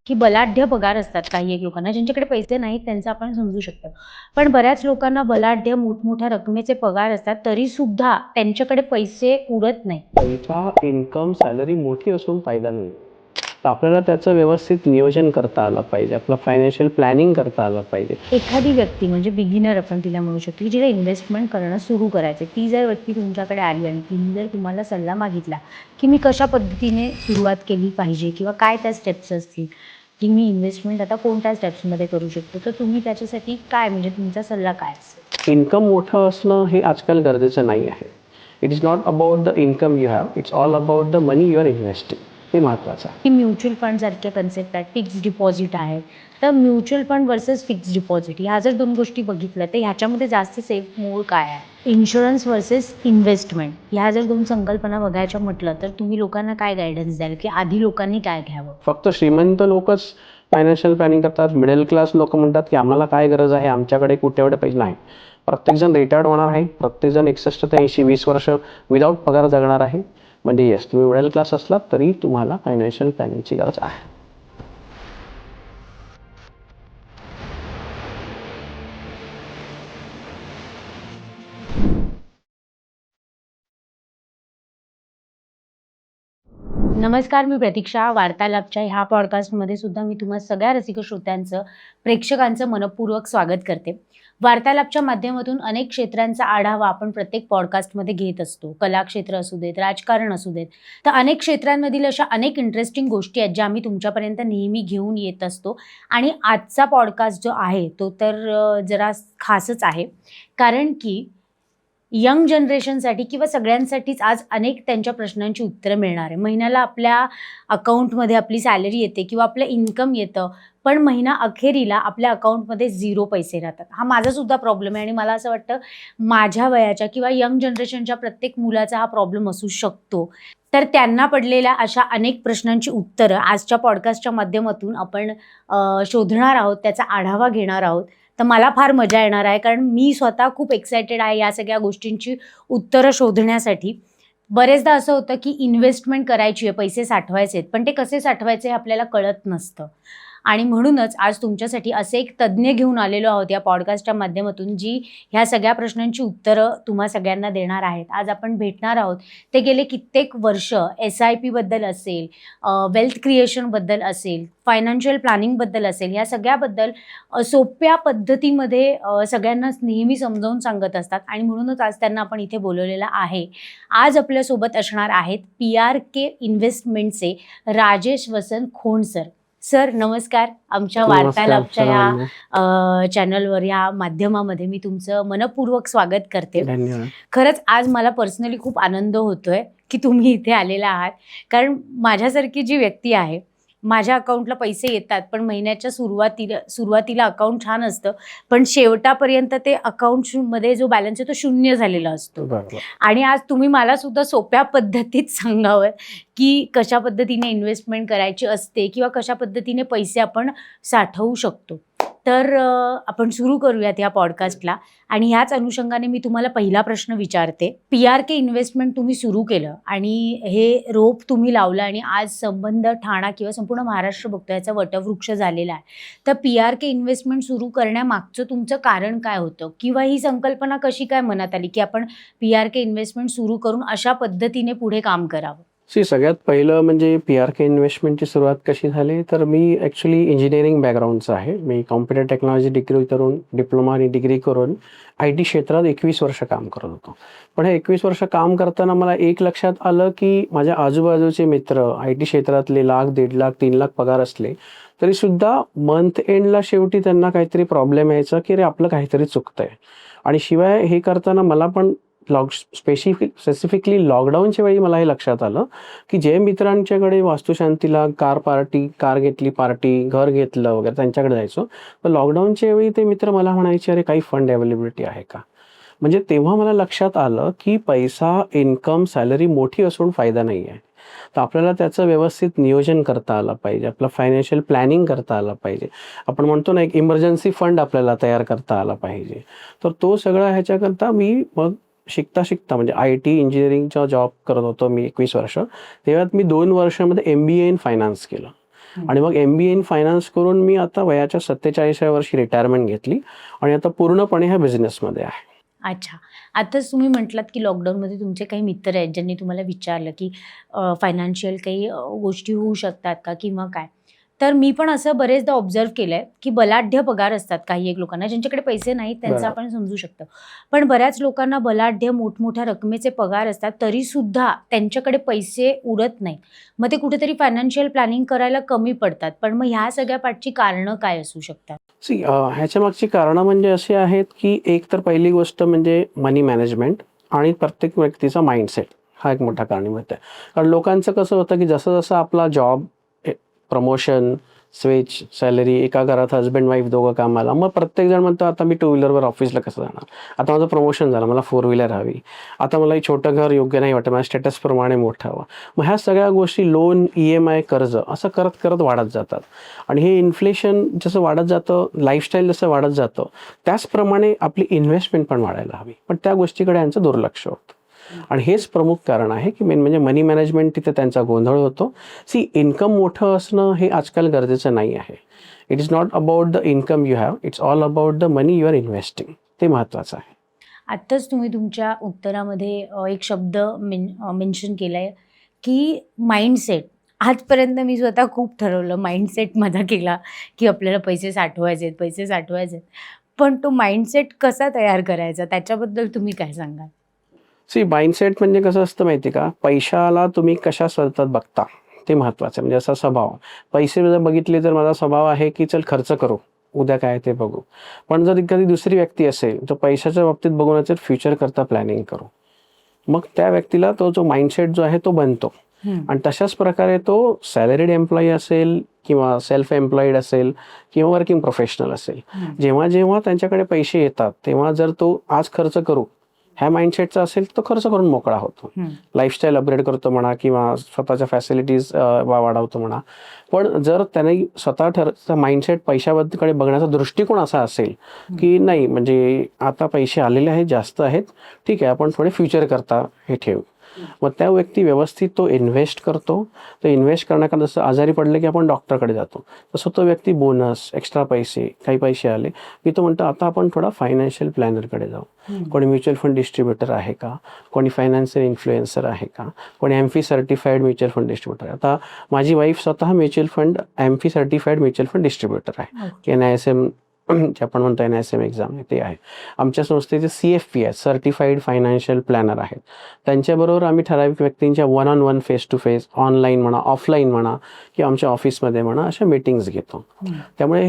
की बलाढ्य पगार असतात काही एक लोकांना, ज्यांच्याकडे पैसे नाहीत त्यांचं आपण समजू शकतो. पण बऱ्याच लोकांना बलाढ्य मोठमोठ्या रकमेचे पगार असतात, तरी सुद्धा त्यांच्याकडे पैसे उरत नाही. पैसा, इन्कम, सॅलरी मोठी असून फायदा नाही. तर आपल्याला त्याचं व्यवस्थित नियोजन करता आलं पाहिजे. आपलं फायनान्शियल प्लॅनिंग करता आलं पाहिजे. एखादी व्यक्ती म्हणजे बिगिनर आपण तिला म्हणू शकतो, की जिला इन्व्हेस्टमेंट करणं सुरू करायचं, ती जर व्यक्ती तुमच्याकडे आली आणि तिने जर तुम्हाला सल्ला मागितला, की मी कशा पद्धतीने सुरुवात केली पाहिजे किंवा काय त्या स्टेप्स असतील, की मी इन्व्हेस्टमेंट आता कोणत्या स्टेप्समध्ये करू शकतो, तर तुम्ही त्याच्यासाठी काय म्हणजे तुमचा सल्ला काय असेल? इन्कम मोठं असणं हे आजकाल गरजेचं नाही आहे. It is not about the income you have, it's all about the money you are investing. हे महत्त्वाचं आहे. की म्युच्युअल फंड सारखे कन्सेप्ट आहेत, फिक्स्ड डिपॉझिट आहे. तर mutual fund versus fixed deposit ह्या जर दोन गोष्टी बघितल्या तर ह्याच्यामध्ये जास्त सेफ मोड काय आहे? इन्शुरन्स वर्सेस इन्व्हेस्टमेंट ह्या जर दोन संकल्पना बघायच्या म्हटलं तर तुम्ही लोकांना काय गायडन्स द्याल, की आधी लोकांनी काय घ्यावं? फक्त श्रीमंत लोकच फायनान्शियल प्लॅनिंग करतात. मिडल क्लास लोक म्हणतात की आम्हाला काय गरज आहे, आमच्याकडे कुठे एवढे पैसे नाही. प्रत्येकजण रिटायर्ड होणार आहे. प्रत्येकजण 61 ते 80 20 वर्ष विदाऊट पगार जगणार आहे. म्हणजे येस, तुम्ही मिडल क्लास असलात तरी तुम्हाला फायनान्शियल प्लॅनिंगची गरज आहे. नमस्कार, मी प्रतीक्षा. वार्तालापच्या ह्या पॉडकास्टमध्ये सुद्धा मी तुम्हा सगळ्या रसिक श्रोत्यांचं, प्रेक्षकांचं मनपूर्वक स्वागत करते. वार्तालापच्या माध्यमातून अनेक क्षेत्रांचा आढावा आपण प्रत्येक पॉडकास्टमध्ये घेत असतो. कला क्षेत्र असू देत, राजकारण असू देत, तर अनेक क्षेत्रांमधील अशा अनेक इंटरेस्टिंग गोष्टी आहेत ज्या आम्ही तुमच्यापर्यंत नेहमी घेऊन येत असतो. आणि आजचा पॉडकास्ट जो आहे तो तर जरा खासच आहे, कारण की यंग जनरेशनसाठी किंवा सगळ्यांसाठीच आज अनेक त्यांच्या प्रश्नांची उत्तरं मिळणार आहे. महिन्याला आपल्या अकाउंटमध्ये आपली सॅलरी येते किंवा आपलं इन्कम येतं, पण महिना अखेरीला आपल्या अकाउंटमध्ये 0 पैसे राहतात. हा माझासुद्धा प्रॉब्लेम आहे आणि मला असं वाटतं माझ्या वयाच्या किंवा यंग जनरेशनच्या प्रत्येक मुलाचा हा प्रॉब्लेम असू शकतो. तर त्यांना पडलेल्या अशा अनेक प्रश्नांची उत्तरं आजच्या पॉडकास्टच्या माध्यमातून आपण शोधणार आहोत, त्याचा आढावा घेणार आहोत. तर मला फार मजा येणार आहे, कारण मी स्वतः खूप एक्सायटेड आहे या सगळ्या गोष्टींची उत्तरं शोधण्यासाठी. बरेचदा असं होतं की इन्व्हेस्टमेंट करायची आहे, पैसे साठवायचे आहेत, पण ते कसे साठवायचे हे आपल्याला कळत नसतं. आणि म्हणूनच आज तुमच्यासाठी असे एक तज्ज्ञ घेऊन आलेलो आहोत या पॉडकास्टच्या माध्यमातून, जी ह्या सगळ्या प्रश्नांची उत्तरं तुम्हा सगळ्यांना देणार आहेत. आज आपण भेटणार आहोत. ते गेले कित्येक वर्ष SIP बद्दल असेल, वेल्थ क्रिएशनबद्दल असेल, फायनान्शियल प्लॅनिंगबद्दल असेल, या सगळ्याबद्दल सोप्या पद्धतीमध्ये सगळ्यांना नेहमी समजावून सांगत असतात आणि म्हणूनच आज त्यांना आपण इथे बोलवलेलं आहे. आज आपल्यासोबत असणार आहेत PRK इन्व्हेस्टमेंटचे राजेश वसंत खोंड सर. सर नमस्कार. आमच्या वार्तालापच्या ह्या चॅनलवर, ह्या माध्यमामध्ये मी तुमचं मनपूर्वक स्वागत करते. धन्यवाद. खरंच आज मला पर्सनली खूप आनंद होतोय की तुम्ही इथे आलेला आहात, कारण माझ्यासारखी जी व्यक्ती आहे, माझ्या अकाउंटला पैसे येतात, पण महिन्याच्या सुरुवातीला अकाउंट छान असतं, पण शेवटापर्यंत ते अकाउंटमध्ये जो बॅलन्स आहे तो शून्य झालेला असतो. बरोबर. आणि आज तुम्ही मला सुद्धा सोप्या पद्धतीत सांगावं की कशा पद्धतीने इन्व्हेस्टमेंट करायची असते किंवा कशा पद्धतीने पैसे आपण साठवू शकतो. तर आपण सुरू करूयात या पॉडकास्टला. आणि ह्याच अनुषंगाने मी तुम्हाला पहिला प्रश्न विचारते. PRK इन्व्हेस्टमेंट तुम्ही सुरू केलं आणि हे रोप तुम्ही लावलं आणि आज संबंध ठाणा किंवा संपूर्ण महाराष्ट्र बघतो, याचा वटवृक्ष झालेला आहे. तर PRK इन्व्हेस्टमेंट सुरू करण्यामागचं तुमचं कारण काय होतं, किंवा ही संकल्पना कशी काय मनात आली की आपण PRK इन्व्हेस्टमेंट सुरू करून अशा पद्धतीने पुढे काम करावं? सगळ्यात पहिलं म्हणजे PRK इन्व्हेस्टमेंटची सुरुवात कशी झाली, तर मी ॲक्च्युली इंजिनिअरिंग बॅकग्राऊंडचं आहे. मी कॉम्प्युटर टेक्नॉलॉजी डिग्री करून, डिप्लोमा आणि डिग्री करून IT क्षेत्रात 21 वर्ष काम करत होतो. पण हे 21 वर्ष काम करताना मला एक लक्षात आलं की माझ्या आजूबाजूचे मित्र IT क्षेत्रातले 1,00,000, 1,50,000, 3,00,000 पगार असले तरीसुद्धा मंथ एंडला शेवटी त्यांना काहीतरी प्रॉब्लेम यायचा की अरे आपलं काहीतरी चुकतंय. आणि शिवाय हे करताना मला पण स्पेसिफिकली लॉकडाऊनच्या वेळी मला हे लक्षात आलं की जे मित्रांच्याकडे वास्तुशांतीला कार घेतली पार्टी, घर घेतलं वगैरे, त्यांच्याकडे जायचो. तर लॉकडाऊनच्या वेळी ते मित्र मला म्हणायचे अरे काही फंड अवेलेबिलिटी आहे का. म्हणजे तेव्हा मला लक्षात आलं की पैसा, इन्कम, सॅलरी मोठी असून फायदा नाही आहे. तर आपल्याला त्याचं व्यवस्थित नियोजन करता आलं पाहिजे. आपलं फायनान्शियल प्लॅनिंग करता आलं पाहिजे. आपण म्हणतो ना, एक इमर्जन्सी फंड आपल्याला तयार करता आला पाहिजे. तर तो सगळा ह्याच्याकरता मी मग शिकता म्हणजे IT इंजिनिअरिंगचा जॉब करत होतो मी 21 वर्ष. तेव्हा मी 2 वर्षामध्ये MBA इन फायनान्स केलं. आणि मग MBA इन फायनान्स करून मी आता वयाच्या 47व्या वर्षी रिटायरमेंट घेतली आणि आता पूर्णपणे ह्या बिझनेसमध्ये आहे. अच्छा. आताच तुम्ही म्हटलात, की लॉकडाऊनमध्ये तुमचे काही मित्र आहेत, ज्यांनी तुम्हाला विचारलं, की फायनान्शियल काही गोष्टी होऊ शकतात का किंवा काय? तर मी पण असं बरेचदा ऑब्झर्व्ह केलंय, की बलाढ्य पगार असतात काही एक लोकांना, ज्यांच्याकडे पैसे नाहीत त्यांचं बरोबर. आपण समजू शकतो. पण बऱ्याच लोकांना बलाढ्य मोठमोठ्या रकमेचे पगार असतात, तरीसुद्धा त्यांच्याकडे पैसे उरत नाहीत. मग ते कुठेतरी फायनान्शियल प्लॅनिंग करायला कमी पडतात. पण मग ह्या सगळ्या पाठची कारणं काय असू शकतात? ह्याच्या मागची कारणं म्हणजे अशी आहेत, की एक तर पहिली गोष्ट म्हणजे मनी मॅनेजमेंट आणि प्रत्येक व्यक्तीचा माइंडसेट हा एक मोठा कारणीभूत आहे. कारण लोकांचं कसं होतं, की जसं-जसं आपला जॉब, प्रमोशन, स्विच, सॅलरी, एका घरात हसबंड वाईफ दोघं कामाला, मग प्रत्येकजण म्हणतो आता मी 2 व्हीलरवर ऑफिसला कसं जाणार? आता माझं प्रमोशन झालं, मला 4 व्हीलर हवी. आता मला एक छोटं घर योग्य नाही वाटत, माझ्या स्टेटसप्रमाणे मोठं हवं. मग ह्या सगळ्या गोष्टी लोन, EMI, कर्ज असं करत-करत वाढत जातात. आणि हे इन्फ्लेशन जसं वाढत जातं, लाईफस्टाईल जसं वाढत जातं, त्याचप्रमाणे आपली इन्व्हेस्टमेंट पण वाढायला हवी. पण त्या गोष्टीकडे यांचं दुर्लक्ष होतं. आणि हेच प्रमुख कारण आहे, की मेन म्हणजे मनी मॅनेजमेंट तिथे त्यांचा गोंधळ होतो. इन्कम मोठं असणं हे आजकाल गरजेचं नाही आहे. It is not about the income you have, it's all about the money you are investing. ते महत्त्वाचं आहे. आत्ताच तुम्ही तुमच्या उत्तरामध्ये एक शब्द मेन्शन केलाय, की माइंडसेट. आजपर्यंत मी स्वतः खूप ठरवलं, माइंडसेट माझा केला, की आपल्याला पैसे साठवायचे आहेत, पैसे साठवायचे आहेत. पण तो माइंडसेट कसा तयार करायचा त्याच्याबद्दल तुम्ही काय सांगाल? माइंडसेट म्हणजे कसं असतं माहिती का? पैशाला तुम्ही कशा सतत बघता ते महत्त्वाचं आहे. म्हणजे असा स्वभाव. पैसे जर बघितले तर माझा स्वभाव आहे, की चल खर्च करू. उद्या काय ते बघू. पण जर एखादी दुसरी व्यक्ती असेल, तर पैशाच्या बाबतीत बघून फ्युचर करता प्लॅनिंग करू. मग त्या व्यक्तीला तो जो माइंडसेट जो आहे तो बनतो. आणि तशाच प्रकारे तो सॅलरीड एम्प्लॉई असेल किंवा सेल्फ एम्प्लॉईड असेल किंवा वर्किंग प्रोफेशनल असेल. जेव्हा त्यांच्याकडे पैसे येतात, तेव्हा जर तो आज खर्च करू ह्या माइंडसेटचा असेल, तो खर्च करून मोकळा होतो. लाईफस्टाईल अपग्रेड करतो म्हणा किंवा स्वतःच्या फॅसिलिटीज वाढवतो म्हणा. पण जर त्याने स्वतः माइंडसेट पैशाबद्दलकडे बघण्याचा दृष्टिकोन असा असेल, की नाही म्हणजे आता पैसे आलेले आहेत, जास्त आहेत, ठीक आहे आपण थोडे फ्युचर करता हे ठेवू. मग त्या व्यक्ती व्यवस्थित तो इन्व्हेस्ट करतो. तो इन्व्हेस्ट करण्याकरता जसं आजारी पडले की आपण डॉक्टरकडे जातो, तसं तो व्यक्ती बोनस, एक्स्ट्रा पैसे, काही पैसे आले की तो म्हणतो आता आपण थोडा फायनान्शियल प्लॅनरकडे जाऊ. कोणी म्युच्युअल फंड डिस्ट्रीब्युटर आहे का? कोणी फायनान्शियल इन्फ्लुएन्सर आहे का? कोणी amphi certified mutual fund distributor आहे. आता माझी वाईफ स्वतः mutual fund amphi certified mutual fund distributor आहे. NISM जे आपण म्हणतो NISM एक्झाम ते आहे. आमच्या संस्थेचे CFP आहेत, सर्टिफाईड फायनान्शियल प्लॅनर आहेत. त्यांच्याबरोबर आम्ही ठराविक व्यक्तींच्या 1-on-1 face to face, online म्हणा, ऑफलाईन म्हणा किंवा आमच्या ऑफिसमध्ये म्हणा अशा मीटिंग्स घेतो. त्यामुळे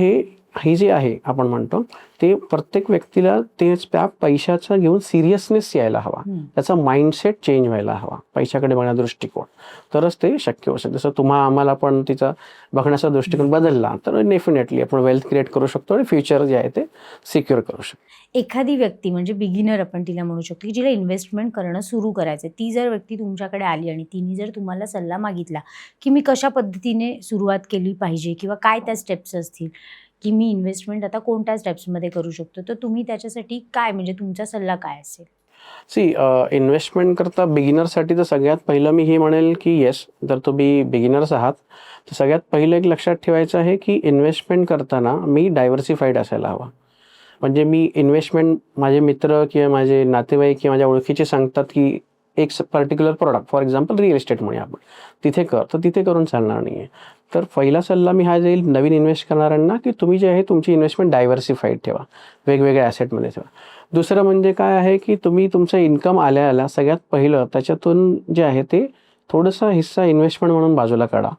हे जे आहे आपण म्हणतो ते प्रत्येक व्यक्तीला तेच त्या पैशाचा घेऊन सिरियसनेस यायला हवा. त्याचा माइंडसेट चेंज व्हायला हवा. पैशाकडे बघण्याचा दृष्टिकोन तरच ते शक्य होऊ शकते. जसं आम्हाला पण तिचा बघण्याचा दृष्टिकोन बदलला तर डेफिनेटली आपण वेल्थ क्रिएट करू शकतो आणि फ्युचर जे आहे ते सिक्युअर करू शकतो. एखादी व्यक्ती म्हणजे बिगिनर आपण तिला म्हणू शकतो, की जिला इन्व्हेस्टमेंट करणं सुरू करायचं, ती जर व्यक्ती तुमच्याकडे आली आणि तिने जर तुम्हाला सल्ला मागितला, की मी कशा पद्धतीने सुरुवात केली पाहिजे किंवा काय त्या स्टेप्स असतील, की मी इन्व्हेस्टमेंट आता कोणत्या स्टेप्समध्ये करू शकतो, तर तुम्ही त्याच्यासाठी काय म्हणजे तुमचा सल्ला काय असेल? इन्व्हेस्टमेंट करता बिगिनरसाठी तर सगळ्यात पहिलं मी हे म्हणेल की येस, जर तुम्ही बिगिनर्स आहात तर सगळ्यात पहिलं एक लक्षात ठेवायचं आहे की इन्व्हेस्टमेंट करताना मी डायव्हर्सिफाईड असायला हवा. म्हणजे मी इन्व्हेस्टमेंट माझे मित्र किंवा माझे नातेवाईक किंवा माझ्या ओळखीचे सांगतात की एक particular product, for example real estate म्हणूया आपण, तिथे कर, तर तिथे करून चालणार नाही आहे. तर पहिला सल्ला मी हा देईल नवीन इन्व्हेस्ट करणाऱ्यांना की तुम्ही जे आहे तुमची इन्व्हेस्टमेंट डायव्हर्सिफाईड ठेवा, वेगवेगळ्या ॲसेटमध्ये ठेवा. दुसरं म्हणजे काय आहे की तुम्ही तुमचं इन्कम आल्या सगळ्यात पहिलं त्याच्यातून जे आहे ते थोडासा हिस्सा इन्व्हेस्टमेंट म्हणून बाजूला काढा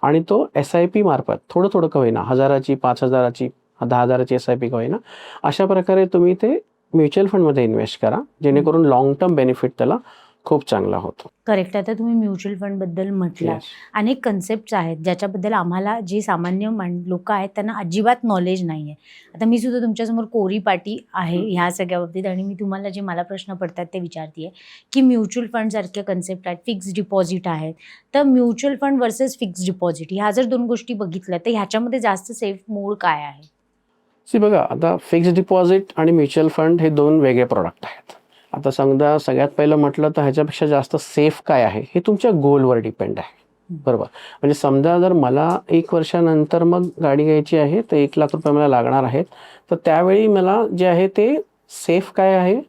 आणि तो SIP मार्फत थोडं का होईना, 1000ची, 5000ची, 10,000ची SIP का होईना, अशा प्रकारे तुम्ही ते म्युच्युअल फंडमध्ये इन्व्हेस्ट करा, जेणेकरून लॉंग टर्म बेनिफिट त्याला खूप चांगला होतो. करेक्ट. आता तुम्ही म्युच्युअल फंडबद्दल म्हटलं, अनेक कन्सेप्ट आहेत ज्याच्याबद्दल आम्हाला जे सामान्य लोक आहेत त्यांना अजिबात नॉलेज नाही आहे. आता मी सुद्धा तुमच्यासमोर कोरी पाटी आहे ह्या सगळ्या बाबतीत आणि मी तुम्हाला जे मला प्रश्न पडतात ते विचारते की म्युच्युअल फंडसारखे कन्सेप्ट आहेत, फिक्स्ड डिपॉझिट आहेत, तर mutual fund versus fixed deposit ह्या जर दोन गोष्टी बघितल्या तर ह्याच्यामध्ये जास्त सेफ मोड काय आहे? बघा, आता फिक्स्ड डिपॉझिट आणि म्युच्युअल फंड हे दोन वेगळे प्रोडक्ट आहेत. आता समजा सगळ्यात पहिलं म्हटलं तर ह्याच्यापेक्षा जास्त सेफ काय आहे हे तुमच्या गोलवर डिपेंड आहे. बरोबर. म्हणजे समजा जर मला 1 वर्षानंतर मग गाडी घ्यायची आहे, तर 1,00,000 मला लागणार आहेत. तर त्यावेळी मला जे आहे ते सेफ काय आहे,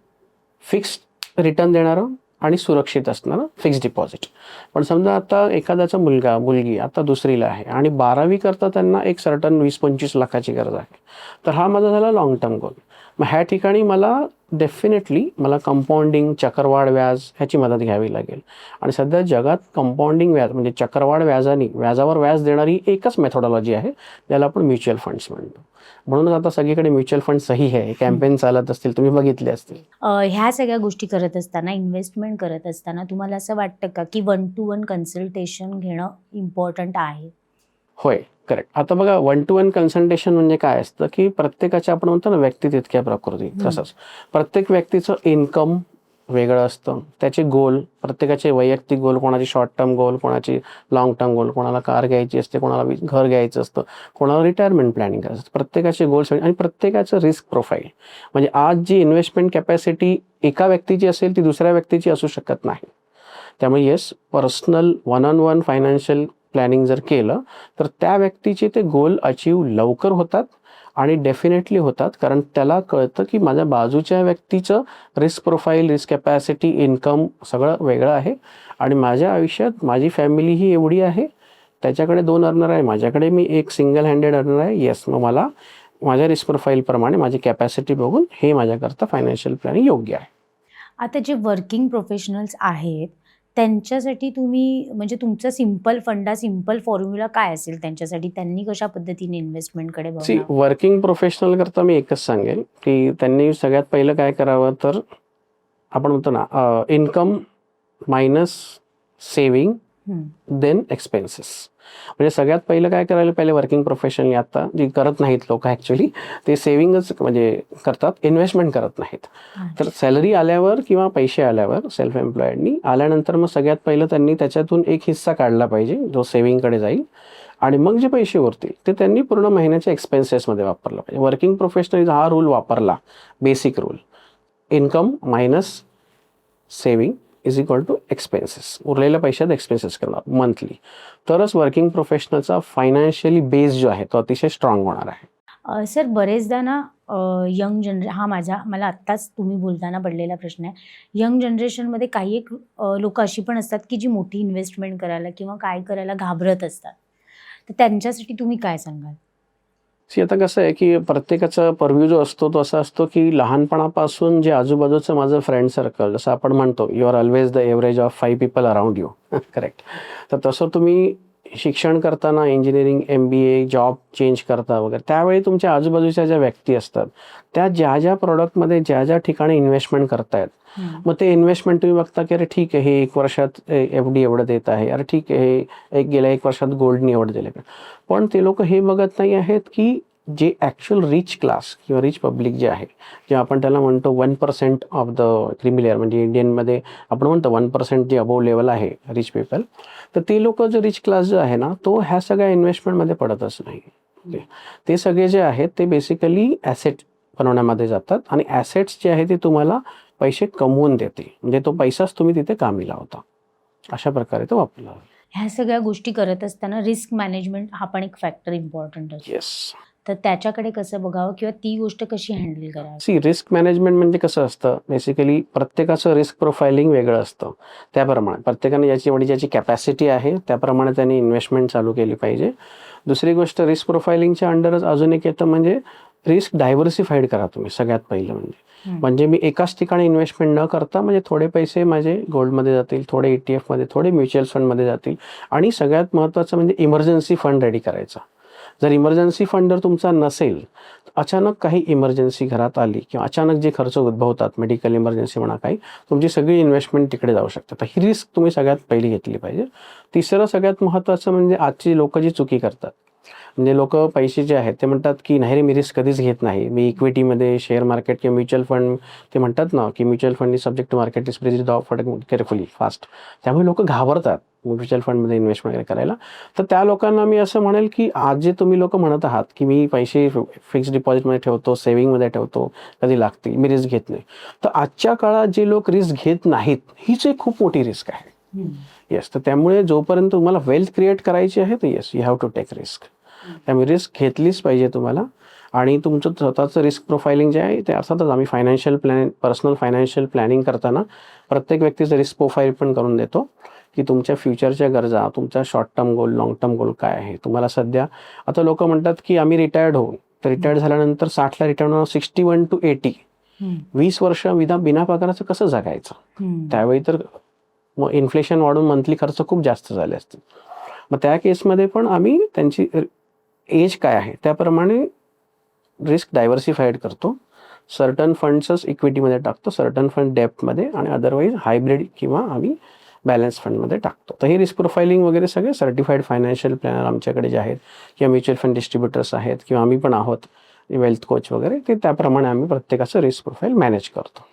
फिक्स्ड रिटर्न देणारं आणि सुरक्षित असणारं फिक्स्ड डिपॉझिट. पण समजा आता एखाद्याचा मुलगी आता 2रीला आहे आणि 12वी करता त्यांना एक सर्टन 20-25 लाखाची गरज आहे. तर हा माझा झाला लाँग टर्म गोल. मग ह्या ठिकाणी मला डेफिनेटली कंपाऊंडिंग, चक्रवाढ व्याज ह्याची मदत घ्यावी लागेल. आणि सध्या जगात कंपाऊंडिंग व्याज म्हणजे चक्रवाढ व्याजावर व्याज देणारी एकच मेथोडॉलॉजी आहे, ज्याला आपण म्युच्युअल फंड्स म्हणतो. म्हणूनच आता सगळीकडे म्युच्युअल फंड सही आहे, कॅम्पेन चालत असतील, तुम्ही बघितले असतील. ह्या सगळ्या गोष्टी करत असताना, इन्व्हेस्टमेंट करत असताना तुम्हाला असं वाटतं का की 1-to-1 कन्सल्टेशन घेणं इम्पॉर्टंट आहे? होय, करेक्ट. आता बघा 1-to-1 कन्सल्टेशन म्हणजे काय असतं, की प्रत्येकाच्या आपण म्हणतो ना व्यक्ती तितक्या प्रकृती, तसंच प्रत्येक व्यक्तीचं इन्कम वेगळं असतं, त्याचे गोल, प्रत्येकाचे वैयक्तिक गोल, कोणाची शॉर्ट टर्म गोल, कोणाची लाँग टर्म गोल, कोणाला कार घ्यायची असते, कोणाला घर घ्यायचं असतं, कोणाला रिटायरमेंट प्लॅनिंग करायचं असतं. प्रत्येकाचे गोल्स आणि प्रत्येकाचं रिस्क प्रोफाईल. म्हणजे आज जी इन्व्हेस्टमेंट कॅपॅसिटी एका व्यक्तीची असेल ती दुसऱ्या व्यक्तीची असू शकत नाही. त्यामुळे yes, personal 1-on-1 financial planning जर केलं तर त्या व्यक्तीचे ते गोल अचीव लवकर होतात आणि डेफिनेटली होतात, कारण त्याला कळतं की माझ्या बाजूच्या व्यक्तीचं risk profile, risk capacity, income सगळं वेगळं आहे आणि माझ्या आयुष्यात माझी फॅमिली ही एवढी आहे, त्याच्याकडे 2 अर्नर आहे, माझ्याकडे मी एक सिंगल हँडेड अर्नर आहे. येस, मग मला माझ्या रिस्क प्रोफाईलप्रमाणे माझी कॅपॅसिटी बघून हे माझ्याकरता फायनान्शियल प्लॅनिंग योग्य आहे. आता जे वर्किंग प्रोफेशनल्स आहेत त्यांच्यासाठी तुम्ही म्हणजे तुमचा सिंपल फॉर्म्युला काय असेल त्यांच्यासाठी? त्यांनी कशा पद्धतीने इन्व्हेस्टमेंटकडे बघावं? वर्किंग प्रोफेशनल करता मी एकच सांगेन की त्यांनी सगळ्यात पहिलं काय करावं, तर आपण म्हणतो ना income minus saving then expenses. म्हणजे सगळ्यात पहिलं काय करायला पाहिजे वर्किंग प्रोफेशनली, आता जी करत नाहीत लोक ॲक्च्युली, ते सेविंगच म्हणजे करतात, इन्व्हेस्टमेंट करत नाहीत. तर सॅलरी आल्यावर किंवा पैसे आल्यावर सेल्फ एम्प्लॉयडनी आल्यानंतर मग सगळ्यात पहिलं त्यांनी त्याच्यातून एक हिस्सा काढला पाहिजे जो सेविंगकडे जाईल आणि मग जे पैसे उरतील ते त्यांनी पूर्ण महिन्याच्या एक्सपेन्सेसमध्ये वापरलं पाहिजे. वर्किंग प्रोफेशनल हा रूल वापरला, basic rule, income minus saving is equal to expenses, उरलेल्या पैशात एक्सपेन्सेस करणार मंथली, तरच वर्किंग प्रोफेशनलचा फायनान्शियली बेस जो आहे तो अतिशय स्ट्रॉंग होणार आहे. सर बरेचदा ना यंग हा मला आत्ताच तुम्ही बोलताना पडलेला प्रश्न आहे. यंग जनरेशनमध्ये काही एक लोक अशी पण असतात की जी मोठी इन्व्हेस्टमेंट करायला किंवा काय करायला घाबरत असतात, तर त्यांच्यासाठी तुम्ही काय सांगाल? आता कसं आहे की प्रत्येकाचा पर्व्ह्यू जो असतो तो असा असतो की लहानपणापासून जे आजूबाजूचं माझं फ्रेंड सर्कल, जसं आपण म्हणतो you are always the average of 5 people around you, correct. तर तसं तुम्ही शिक्षण करताना, इंजिनिअरिंग, MBA, जॉब चेंज करता वगैरे, त्यावेळी तुमच्या आजूबाजूच्या ज्या व्यक्ती असतात त्या ज्या प्रॉडक्टमध्ये ज्या ठिकाणी इन्व्हेस्टमेंट करतायत, मग ते इन्व्हेस्टमेंट तुम्ही बघता की अरे ठीक आहे, हे 1 वर्षात FD एवढं देत आहे, अरे ठीक आहे, हे गेल्या 1 वर्षात गोल्डनी एवढं दिलं. पण ते लोक हे बघत नाही आहेत की जे ॲक्च्युअल रिच क्लास किंवा रिच पब्लिक जे आहे, जे आपण त्याला म्हणतो 1% ऑफ द क्रिमी लेअर, म्हणजे इंडियनमध्ये आपण म्हणतो 1% जे अबोव लेवल आहे रिच पीपल, तर ते लोक जो रिच क्लास जो आहे ना तो ह्या सगळ्या इन्व्हेस्टमेंटमध्ये पडतच नाही. ते सगळे जे आहेत ते बेसिकली ॲसेट बनवण्यामध्ये जातात आणि ॲसेट्स जे आहे ते तुम्हाला पैसे कमवून देते, म्हणजे तो पैसाच तुम्ही तिथे कामी लावता, अशा प्रकारे तो वापरला. ह्या सगळ्या गोष्टी करत असताना रिस्क मॅनेजमेंट हा पण एक फॅक्टर इम्पॉर्टंट असतो. येस. तर त्याच्याकडे कसं बघावं किंवा ती गोष्ट कशी हँडल करावी? रिस्क मॅनेजमेंट म्हणजे कसं असतं, बेसिकली प्रत्येकाचं रिस्क प्रोफायलिंग वेगळं असतं. त्याप्रमाणे प्रत्येकाने ज्याची कॅपॅसिटी आहे त्याप्रमाणे त्यांनी इन्व्हेस्टमेंट चालू केली पाहिजे. दुसरी गोष्ट, रिस्क प्रोफायलिंगच्या अंडरच अजून एक येतं म्हणजे रिस्क डायव्हर्सिफाईड करा तुम्ही. सगळ्यात पहिलं म्हणजे मी एकाच ठिकाणी इन्व्हेस्टमेंट न करता म्हणजे थोडे पैसे माझे गोल्डमध्ये जातील, थोडे ETF मध्ये, थोडे म्युच्युअल फंडमध्ये जातील आणि सगळ्यात महत्त्वाचं म्हणजे इमर्जन्सी फंड रेडी करायचा. जर इमर्जन्सी फंड जर तुमचा नसेल, अचानक काही इमर्जन्सी घरात आली किंवा अचानक जे खर्च उद्भवतात, मेडिकल इमर्जन्सी म्हणा काही, तुमची सगळी इन्व्हेस्टमेंट तिकडे जाऊ शकते. तर ही रिस्क तुम्ही सगळ्यात पहिली घेतली पाहिजे. तिसरं सगळ्यात महत्त्वाचं म्हणजे आजची लोक जी चुकी करतात, म्हणजे लोक पैसे जे आहेत ते म्हणतात की नाही रे, मी रिस्क कधीच घेत नाही, मी इक्विटीमध्ये, शेअर मार्केट किंवा म्युच्युअल फंड, ते म्हणतात ना की mutual fund is subject to market is carefully fast, त्यामुळे लोक घाबरतात म्युच्युअल फंडमध्ये इन्व्हेस्टमेंट वगैरे करायला. तर त्या लोकांना मी असं म्हणेल की आज जे तुम्ही लोक म्हणत आहात की मी पैसे फिक्स्ड डिपॉझिटमध्ये ठेवतो, सेव्हिंगमध्ये ठेवतो, कधी लागतील, मी रिस्क घेत नाही, तर आजच्या काळात जे लोक रिस्क घेत नाहीत हीच एक खूप मोठी रिस्क आहे. येस. तर त्यामुळे जोपर्यंत तुम्हाला वेल्थ क्रिएट करायची आहे तर yes, you have to take risk. त्यामुळे रिस्क घेतलीच पाहिजे तुम्हाला. आणि तुमचं स्वतःचं रिस्क प्रोफायलिंग जे आहे ते अर्थातच आम्ही पर्सनल फायनान्शियल प्लॅनिंग करताना प्रत्येक व्यक्तीचं रिस्क प्रोफाईल पण करून देतो, की तुमच्या फ्युचरच्या गरजा, तुमचा short term goal, long term goal काय आहे. तुम्हाला सध्या आता लोक म्हणतात की आम्ही रिटायर्ड होऊ, तर रिटायर्ड झाल्यानंतर 60ला रिटायर्ड होणार, 61 to 80, 20 वर्ष बिना पगाराचं कसं जगायचं. त्यावेळी तर मग इन्फ्लेशन वाढून मंथली खर्च खूप जास्त झाले असते. मग त्या केसमध्ये पण आम्ही त्यांची एज काय आहे त्याप्रमाणे रिस्क डायव्हर्सिफाईड करतो. सर्टन फंड्सच इक्विटीमध्ये टाकतो, सर्टन फंड डेप्थमध्ये, आणि अदरवाईज हायब्रिड किंवा आम्ही बॅलन्स फंडमध्ये टाकतो. तर हे रिस्क प्रोफायलिंग वगैरे सगळे सर्टिफाईड फायनान्शियल प्लॅनर आमच्याकडे जे आहेत, किंवा म्युच्युअल फंड डिस्ट्रीब्युटर्स आहेत, किंवा आम्ही पण आहोत वेल्थ कोच वगैरे, ते त्याप्रमाणे आम्ही प्रत्येकाचं रिस्क प्रोफाईल मॅनेज करतो.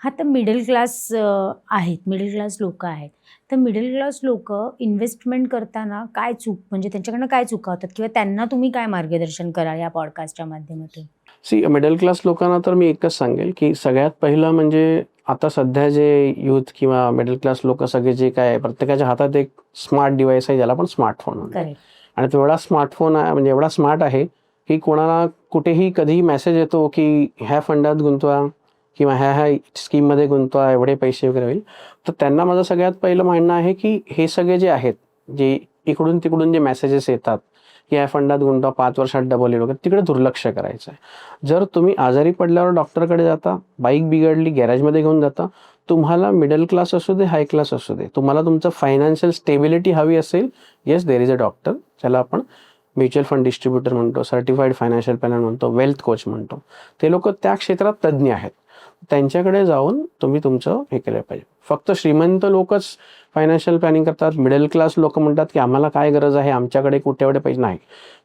हा, तर मिडल क्लास आहेत, मिडल क्लास लोक आहेत. तर मिडल क्लास लोक इन्व्हेस्टमेंट करताना काय म्हणजे त्यांच्याकडनं काय चुका होतात, किंवा त्यांना तुम्ही काय मार्गदर्शन कराल या पॉडकास्टच्या माध्यमातून? मिडल क्लास लोकांना तर मी एकच सांगेल की सगळ्यात पहिलं म्हणजे आता सध्या जे यूथ किंवा मिडल क्लास लोक सगळे जे काय, प्रत्येकाच्या हातात एक स्मार्ट डिव्हाइस आहे, ज्याला आपण स्मार्टफोन म्हणतो. आणि तो एवढा स्मार्टफोन आहे, म्हणजे एवढा स्मार्ट आहे की कोणाला कुठेही कधीही मेसेज येतो की ह्या फंडात गुंतवा किंवा ह्या स्कीममध्ये गुंतवा, एवढे पैसे वगैरे होईल. तर त्यांना माझं सगळ्यात पहिलं म्हणणं आहे की हे सगळे जे आहेत, जे इकडून तिकडून जे मेसेजेस येतात की ह्या फंडात गुंतवा, 5 वर्षात डबल येईल वगैरे, तिकडे दुर्लक्ष करायचं आहे. जर तुम्ही आजारी पडल्यावर डॉक्टरकडे जाता, बाईक बिघडली गॅरेजमध्ये घेऊन जाता, तुम्हाला मिडल क्लास असू दे, हाय क्लास असू दे, तुम्हाला तुमचं फायनान्शियल स्टेबिलिटी हवी असेल, yes there is a doctor, ज्याला आपण म्युच्युअल फंड डिस्ट्रीब्युटर म्हणतो, सर्टिफाईड फायनान्शियल प्लॅनर म्हणतो, वेल्थ कोच म्हणतो. ते लोक त्या क्षेत्रात तज्ज्ञ आहेत. त्यांच्याकडे जाऊन तुम्ही तुमचं हे केलं पाहिजे. फक्त श्रीमंत लोकच फायनान्शियल प्लॅनिंग करतात, मिडल क्लास लोक म्हणतात की आम्हाला काय गरज आहे, आमच्याकडे कुठे एवढे पैसे नाही.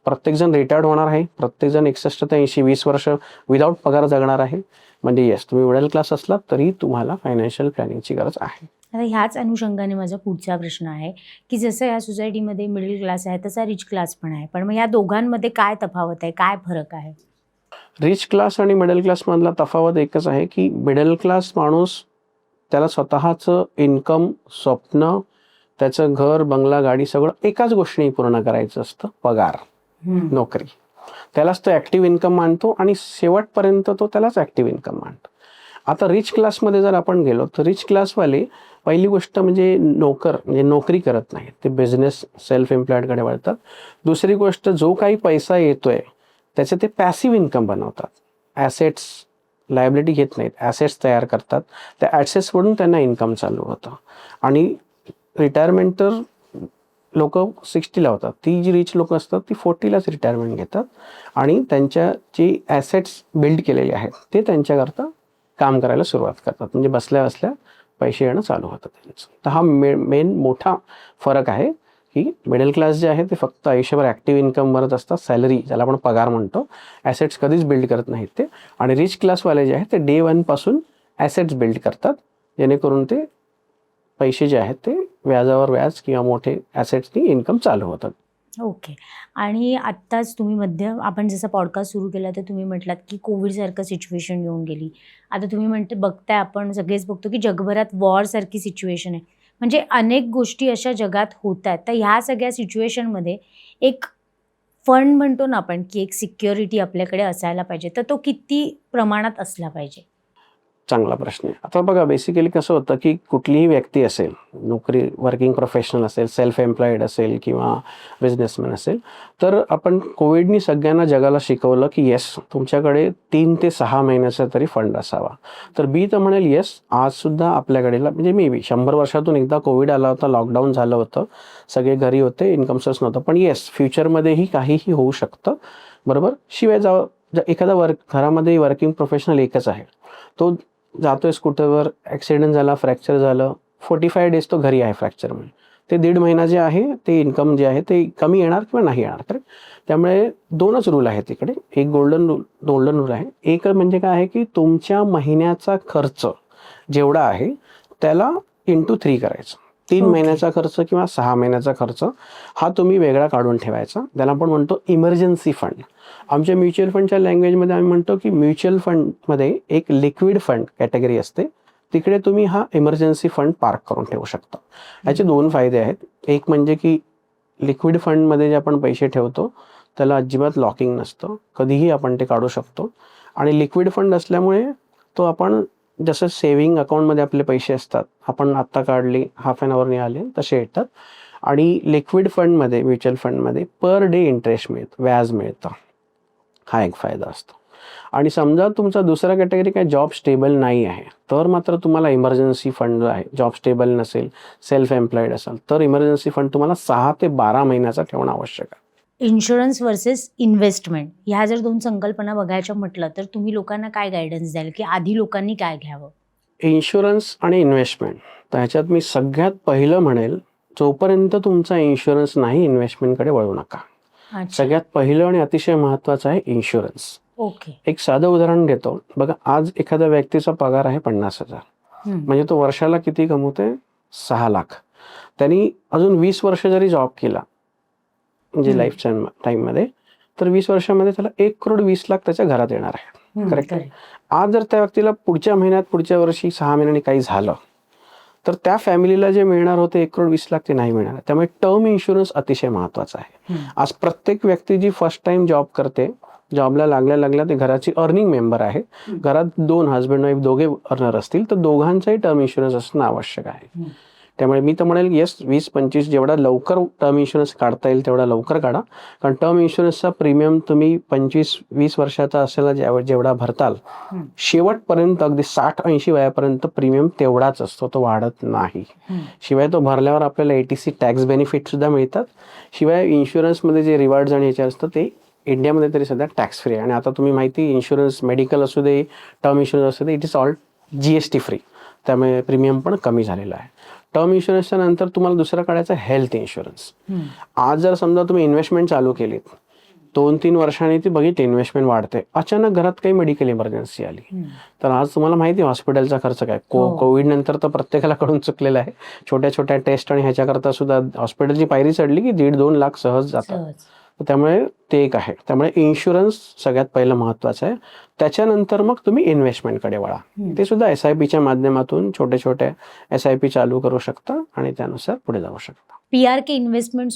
प्रत्येकजण रिटायर्ड होणार आहे, प्रत्येकजण 61 ते 80, 20 वर्ष विदाऊट पगार जगणार आहे. म्हणजे येस, तुम्ही मिडल क्लास असलात तरी तुम्हाला फायनान्शियल प्लॅनिंगची गरज आहे. आता ह्याच अनुषंगाने माझा पुढचा प्रश्न आहे की जसं या सोसायटीमध्ये मिडल क्लास आहे तसा रिच क्लास पण आहे, पण मग या दोघांमध्ये काय तफावत आहे, काय फरक आहे? रिच क्लास आणि मिडल क्लासमधला तफावत एकच आहे की मिडल क्लास माणूस त्याला स्वतःचं इन्कम, स्वप्न, त्याचं घर, बंगला, गाडी सगळं एकाच गोष्टीने पूर्ण करायचं असतं, पगार, नोकरी. त्यालाच तो ॲक्टिव्ह इन्कम मानतो आणि शेवटपर्यंत तो त्यालाच ॲक्टिव्ह इन्कम मानतो. आता रिच क्लासमध्ये जर आपण गेलो तर रिच क्लासवाले पहिली गोष्ट म्हणजे नोकरी करत नाहीत, ते बिझनेस सेल्फ एम्प्लॉयडकडे वळतात. दुसरी गोष्ट, जो काही पैसा येतोय त्याचे ते पॅसिव्ह इन्कम बनवतात. ॲसेट्स, लायबिलिटी घेत नाहीत, ॲसेट्स तयार करतात, त्या ॲसेट्सवरून त्यांना इन्कम चालू होतं. आणि रिटायरमेंट तर लोक 60ला होतात, ती जी रिच लोक असतात ती 40लाच रिटायरमेंट घेतात. आणि त्यांच्या जी ॲसेट्स बिल्ड केलेले आहेत ते त्यांच्याकरता काम करायला सुरुवात करतात, म्हणजे बसल्या बसल्या पैसे येणं चालू होतं त्यांचं. तर हा मेन मोठा फरक आहे की मिडल क्लास जे आहे ते फक्त आयुष्यभर ॲक्टिव्ह इन्कम भरत असतात, सॅलरी ज्याला आपण पगार म्हणतो, ॲसेट्स कधीच बिल्ड करत नाहीत ते. आणि रिच क्लासवाले जे आहेत ते डे 1 पासून ॲसेट्स बिल्ड करतात, जेणेकरून ते पैसे जे आहेत ते व्याजावर व्याज किंवा मोठे ॲसेट्सनी इन्कम चालू होतात. ओके. आणि आत्ताच तुम्ही आपण जसं पॉडकास्ट सुरू केला तर तुम्ही म्हटलात की कोविडसारखं सिच्युएशन येऊन गेली. आता तुम्ही बघताय, आपण सगळेच बघतो की जगभरात वॉरसारखी सिच्युएशन आहे. म्हणजे अनेक गोष्टी अशा जगात होत आहेत. तर ह्या सगळ्या सिच्युएशनमध्ये एक फंड म्हणतो ना आपण, की एक सिक्युरिटी आपल्याकडे असायला पाहिजे, तर तो किती प्रमाणात असला पाहिजे? चांगला प्रश्न आहे. आता बघा, बेसिकली कसं होतं की कुठलीही व्यक्ती असेल, वर्किंग प्रोफेशनल असेल, सेल्फ एम्प्लॉईड असेल किंवा बिझनेसमॅन असेल, तर आपण कोविडनी सगळ्यांना जगाला शिकवलं की येस, तुमच्याकडे 3 ते 6 महिन्याचा तरी फंड असावा. तर मी तर म्हणेल येस, आजसुद्धा आपल्याकडे म्हणजे मे बी 100 वर्षातून एकदा कोविड आला होता, लॉकडाऊन झालं होतं, सगळे घरी होते, इन्कम सोर्स नव्हतं. पण येस, फ्युचरमध्येही काहीही होऊ शकतं, बरोबर. शिवाय एखादा घरामध्ये वर्किंग प्रोफेशनल एकच आहे, तो जातोय स्कूटरवर, ॲक्सिडेंट झाला, फ्रॅक्चर झालं, 45 डेज तो घरी आहे फ्रॅक्चरमुळे, ते 1.5 महिना जे आहे ते इन्कम जे आहे ते कमी येणार किंवा नाही येणार. करेक्ट. त्यामुळे 2च रूल आहेत इकडे. एक गोल्डन रूल आहे. एक म्हणजे काय आहे की तुमच्या महिन्याचा खर्च जेवढा आहे त्याला इंटू 3 करायचं. 3 महिन्याचा खर्च किंवा 6 महिन्याचा खर्च हा तुम्ही वेगळा काढून ठेवायचा. त्याला आपण म्हणतो इमर्जन्सी फंड. आमच्या म्युच्युअल फंडच्या लँग्वेजमध्ये आम्ही म्हणतो की म्युच्युअल फंडमध्ये एक लिक्विड फंड कॅटेगरी असते, तिकडे तुम्ही हा इमर्जन्सी फंड पार्क करून ठेवू शकता. याचे 2 फायदे आहेत. एक म्हणजे की लिक्विड फंडमध्ये जे आपण पैसे ठेवतो त्याला अजिबात लॉकिंग नसतं, कधीही आपण ते काढू शकतो. आणि लिक्विड फंड असल्यामुळे तो आपण जसं सेव्हिंग अकाउंटमध्ये आपले पैसे असतात, आपण आत्ता काढले, हाफ ॲन आवरने आले तसे येतात. आणि लिक्विड फंडमध्ये, म्युच्युअल फंडमध्ये पर डे इंटरेस्ट मिळतं, व्याज मिळतं. हा एक फायदा असतो. आणि समजा तुमचा दुसरा कॅटेगरी काय जॉब स्टेबल नाही आहे, तर मात्र तुम्हाला इमर्जन्सी फंड जो आहे, जॉब स्टेबल नसेल, सेल्फ एम्प्लॉईड असाल, तर इमर्जन्सी फंड तुम्हाला 6 ते 12 महिन्याचा ठेवणं आवश्यक आहे. इन्शुरन्स वर्सेस इन्व्हेस्टमेंट ह्या जर 2 संकल्पना बघायच्या म्हटलं तर तुम्ही लोकांना काय गायडन्स द्याल, की आधी लोकांनी काय घ्यावं? इन्शुरन्स आणि इन्व्हेस्टमेंट, तर ह्याच्यात मी सगळ्यात पहिलं म्हणेल, जोपर्यंत तुमचा इन्शुरन्स नाही इन्व्हेस्टमेंटकडे वळू नका. अच्छा. सगळ्यात पहिलं आणि अतिशय महत्त्वाचं आहे इन्शुरन्स. ओके. एक साधं उदाहरण देतो बघा. आज एखाद्या व्यक्तीचा पगार आहे 50,000, म्हणजे तो वर्षाला किती कमवते? 6 लाख. त्यांनी अजून 20 वर्ष जरी जॉब केला, म्हणजे लाईफ टाईममध्ये, तर 20 वर्षामध्ये त्याला 1,20,00,000 त्याच्या घरात येणार आहे. करेक्ट. आज जर त्या व्यक्तीला पुढच्या महिन्यात, पुढच्या वर्षी 6 महिन्यांनी काही झालं, तर त्या फॅमिलीला जे मिळणार होते 1,20,00,000 ते नाही मिळणार. त्यामुळे टर्म इन्शुरन्स अतिशय महत्त्वाचा आहे. आज प्रत्येक व्यक्ती जी फर्स्ट टाइम जॉब करते, जॉबला लागल्या ते घराची अर्निंग मेंबर आहे, घरात 2 हजबंड वाईफ दोघे अर्नर असतील, तर दोघांचाही टर्म इन्शुरन्स असणं आवश्यक आहे. त्यामुळे मी तर म्हणेल येस, 20-25 जेवढा लवकर टर्म इन्शुरन्स काढता येईल तेवढा लवकर काढा. कारण टर्म इन्शुरन्सचा प्रीमियम तुम्ही 25-20 वर्षाचा असेल जेवढा भरताल, शेवटपर्यंत अगदी 60-80 वयापर्यंत प्रीमियम तेवढाच असतो, तो वाढत नाही. शिवाय तो भरल्यावर आपल्याला ATC टॅक्स बेनिफिट सुद्धा मिळतात. शिवाय इन्शुरन्समध्ये जे रिवॉर्ड्स आणि याचे असतं ते इंडियामध्ये तरी सध्या टॅक्स फ्री आहे. आणि आता तुम्ही माहिती, इन्शुरन्स मेडिकल असू दे, टर्म इन्शुरन्स असू दे, it is all GST free. त्यामुळे प्रीमियम पण कमी झालेला आहे. टर्म इन्शुरन्सच्या नंतर तुम्हाला दुसरा काढायचा हेल्थ इन्शुरन्स. आज जर समजा तुम्ही इन्व्हेस्टमेंट चालू केलीत, 2-3 वर्षांनी ती बघितली इन्व्हेस्टमेंट वाढते, अचानक घरात काही मेडिकल इमर्जन्सी आली, तर आज तुम्हाला माहिती आहे हॉस्पिटलचा खर्च काय. कोविड नंतर तर प्रत्येकाला कडून चुकलेला आहे. छोट्या छोट्या टेस्ट आणि ह्याच्याकरता सुद्धा हॉस्पिटलची पायरी चढली की 1.5-2 लाख सहज जातात. त्यामुळे ते एक आहे. त्यामुळे इन्शुरन्स सगळ्यात पहिलं महत्त्वाचं आहे. त्याच्यानंतर मग तुम्ही इन्व्हेस्टमेंटकडे वळा. ते सुद्धा SIPच्या माध्यमातून छोटे छोटे SIP चालू करू शकता आणि त्यानुसार पुढे जाऊ शकता. PRK इन्व्हेस्टमेंट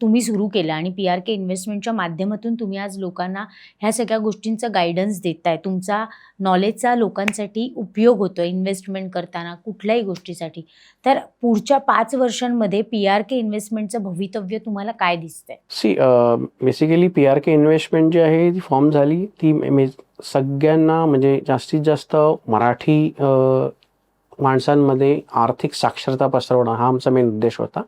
तुम्ही सुरू केलं आणि PRK इन्व्हेस्टमेंटच्या माध्यमातून तुम्ही आज लोकांना ह्या सगळ्या गोष्टींचा गायडन्स देताय. तुमचा नॉलेजचा लोकांसाठी उपयोग होतो इन्व्हेस्टमेंट करताना कुठल्याही गोष्टीसाठी. तर पुढच्या 5 वर्षांमध्ये PRK इन्व्हेस्टमेंटचं भवितव्य तुम्हाला काय दिसतंय? बेसिकली PRK इन्व्हेस्टमेंट जी आहे ती फॉर्म झाली, ती सगळ्यांना म्हणजे जास्तीत जास्त मराठी माणसांमध्ये आर्थिक साक्षरता पसरवणं हा आमचा मेन उद्देश होता.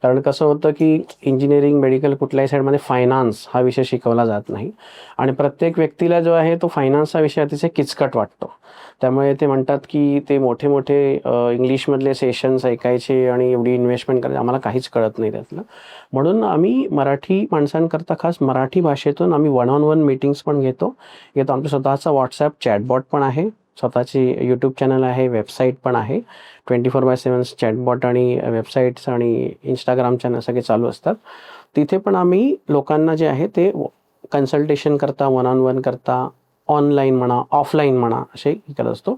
कारण कसं होतं की इंजिनिअरिंग, मेडिकल कुठल्याही साईडमध्ये फायनान्स हा विषय शिकवला जात नाही आणि प्रत्येक व्यक्तीला जो आहे तो फायनान्स हा विषय अतिशय किचकट वाटतो. त्यामुळे ते म्हणतात की ते मोठे मोठे इंग्लिशमधले सेशन्स ऐकायचे आणि एवढी इन्व्हेस्टमेंट करायची, आम्हाला काहीच कळत नाही त्यातलं. म्हणून आम्ही मराठी माणसांकरता खास मराठी भाषेतून आम्ही 1-on-1 मीटिंग्स पण घेतो. आमचा स्वतःचा WhatsApp चॅटबॉट पण आहे, स्वतःची YouTube चॅनल आहे, वेबसाईट पण आहे. 24/7 चॅटबॉट आणि वेबसाईट्स आणि Instagram चॅनल सगळे चालू असतात. तिथे पण आम्ही लोकांना जे आहे ते कन्सल्टेशन करता, 1-on-1 करता, ऑनलाईन म्हणा, ऑफलाईन म्हणा, असे करत असतो.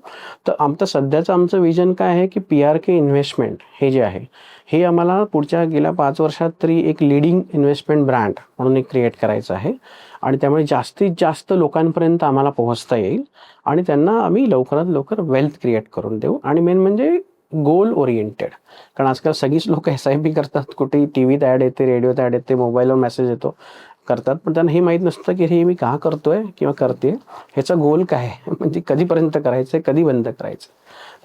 तर सध्याचं आमचं विजन काय आहे की PRK इन्व्हेस्टमेंट हे जे आहे हे आम्हाला पुढच्या गेल्या 5 वर्षात तरी एक लीडिंग इन्व्हेस्टमेंट ब्रँड म्हणून एक क्रिएट करायचं आहे. आणि त्यामुळे जास्तीत जास्त लोकांपर्यंत आम्हाला पोहोचता येईल आणि त्यांना आम्ही लवकरात लवकर वेल्थ क्रिएट करून देऊ. आणि मेन म्हणजे गोल ओरिएंटेड. कारण आजकाल सगळीच लोक SIP करतात, कुठेही TVत ॲड येते, रेडिओत ॲड येते, मोबाईलवर मेसेज येतो, करतात, पण त्यांना हे माहीत नसतं की हे मी का करतोय किंवा करते, ह्याचा गोल काय आहे, म्हणजे कधीपर्यंत करायचं आहे, कधी बंद करायचं.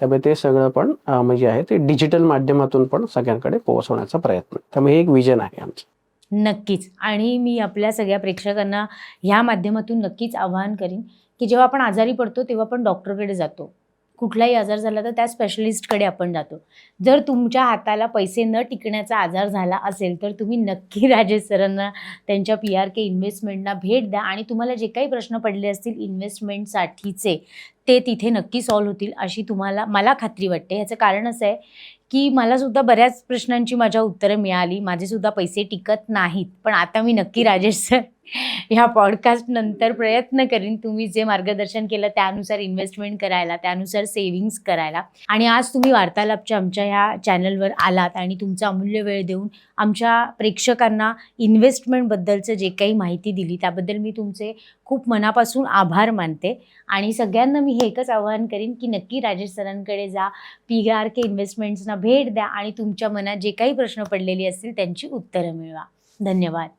त्यामुळे ते सगळं पण म्हणजे आहे ते डिजिटल माध्यमातून पण सगळ्यांकडे पोहोचवण्याचा प्रयत्न. त्यामुळे हे एक विजन आहे आमचं. नक्कीच. आणि मी आपल्या सगळ्या प्रेक्षकांना ह्या माध्यमातून नक्कीच आवाहन करीन की जेव्हा आपण आजारी पडतो तेव्हा आपण डॉक्टरकडे जातो. कुठलाही आजार झाला तर त्या स्पेशलिस्टकडे आपण जातो. जर तुमच्या हाताला पैसे न टिकण्याचा आजार झाला असेल तर तुम्ही नक्की राजेश सरांना त्यांच्या PRK इन्व्हेस्टमेंटना भेट द्या आणि तुम्हाला जे काही प्रश्न पडले असतील इन्व्हेस्टमेंटसाठीचे ते तिथे नक्की सॉल्व्ह होतील अशी मला खात्री वाटते. ह्याचं कारण असं आहे की मलासुद्धा बऱ्याच प्रश्नांची माझ्या उत्तरं मिळाली. माझेसुद्धा पैसे टिकत नाहीत. पण आता मी नक्की राजेश सर ह्या पॉडकास्ट नंतर प्रयत्न करीन तुम्ही जे मार्गदर्शन केलं त्यानुसार इन्व्हेस्टमेंट करायला, त्यानुसार सेव्हिंग्स करायला. आणि आज तुम्ही वार्तालापच्या आमच्या ह्या चॅनलवर आलात आणि तुमचा अमूल्य वेळ देऊन आमच्या प्रेक्षकांना इन्व्हेस्टमेंटबद्दलचं जे काही माहिती दिली त्याबद्दल मी तुमचे खूप मनापासून आभार मानते. आणि सगळ्यांना मी हे एकच आवाहन करीन की नक्की राजेश सरांकडे जा, PRK इन्व्हेस्टमेंट्सना भेट द्या आणि तुमच्या मनात जे काही प्रश्न पडलेले असतील त्यांची उत्तरं मिळवा. धन्यवाद.